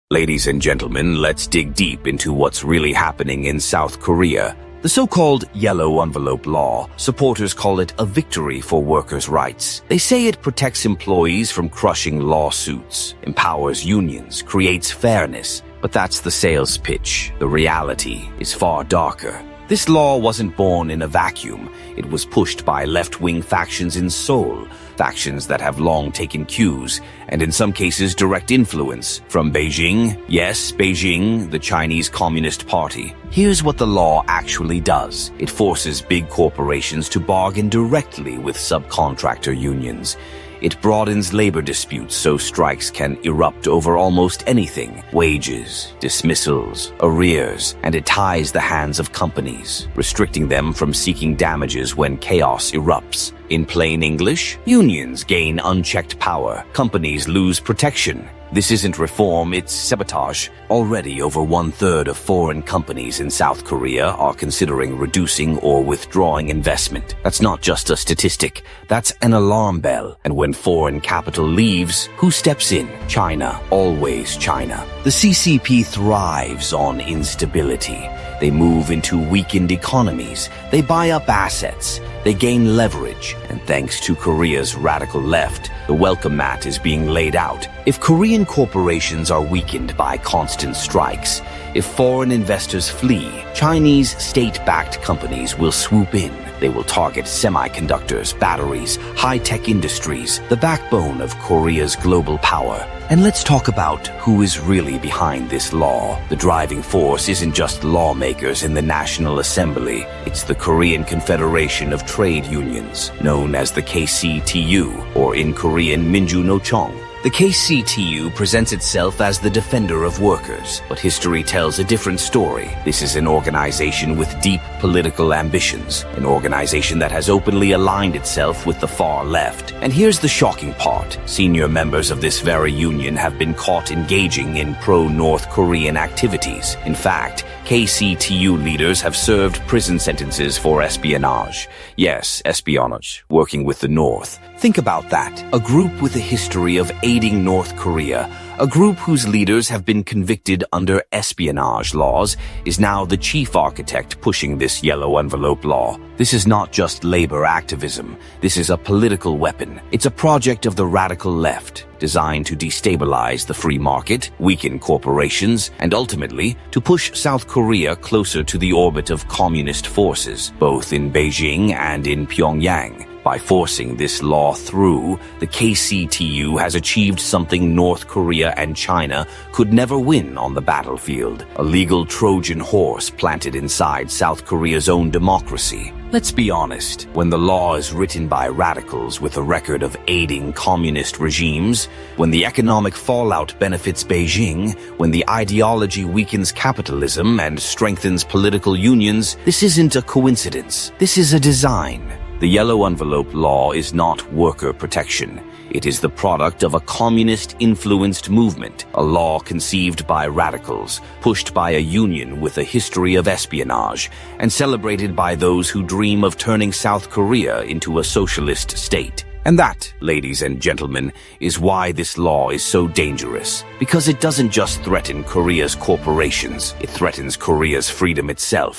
Ladies and gentlemen, let's dig deep into what's really happening in South Korea. The so-called Yellow Envelope Law, supporters call it a victory for workers' rights. They say it protects employees from crushing lawsuits, empowers unions, creates fairness. But that's the sales pitch. The reality is far darker. This law wasn't born in a vacuum. It was pushed by left-wing factions in Seoul, factions that have long taken cues, and in some cases direct influence, from Beijing. Yes, Beijing, the Chinese Communist Party. Here's what the law actually does. It forces big corporations to bargain directly with subcontractor unions. It broadens labor disputes so strikes can erupt over almost anything: wages, dismissals, arrears, and it ties the hands of companies, restricting them from seeking damages when chaos erupts. In plain English, unions gain unchecked power, companies lose protection. This isn't reform, it's sabotage. Already over 1/3 of foreign companies in South Korea are considering reducing or withdrawing investment. That's not just a statistic, that's an alarm bell. And when foreign capital leaves, who steps in? China, always China. The CCP thrives on instability. They move into weakened economies, they buy up assets, they gain leverage, and thanks to Korea's radical left, the welcome mat is being laid out. If Korean corporations are weakened by constant strikes, if foreign investors flee, Chinese state-backed companies will swoop in. They will target semiconductors, batteries, high-tech industries, the backbone of Korea's global power. And let's talk about who is really behind this law. The driving force isn't just lawmakers in the National Assembly. It's the Korean Confederation of Trade Unions, known as the KCTU, or in Korean, Minju no Chong. The KCTU presents itself as the defender of workers, but history tells a different story. This is an organization with deep political ambitions, an organization that has openly aligned itself with the far left. And here's the shocking part. Senior members of this very union have been caught engaging in pro-North Korean activities. In fact, KCTU leaders have served prison sentences for espionage. Yes, espionage, working with the North. Think about that. A group with a history of aiding North Korea, a group whose leaders have been convicted under espionage laws, is now the chief architect pushing this yellow envelope law. This is not just labor activism. This is a political weapon. It's a project of the radical left, designed to destabilize the free market, weaken corporations, and ultimately to push South Korea closer to the orbit of communist forces, both in Beijing and in Pyongyang. By forcing this law through, the KCTU has achieved something North Korea and China could never win on the battlefield: a legal Trojan horse planted inside South Korea's own democracy. Let's be honest, when the law is written by radicals with a record of aiding communist regimes, when the economic fallout benefits Beijing, when the ideology weakens capitalism and strengthens political unions, this isn't a coincidence. This is a design. The Yellow Envelope Law is not worker protection. It is the product of a communist-influenced movement, a law conceived by radicals, pushed by a union with a history of espionage, and celebrated by those who dream of turning South Korea into a socialist state. And that, ladies and gentlemen, is why this law is so dangerous. Because it doesn't just threaten Korea's corporations, it threatens Korea's freedom itself.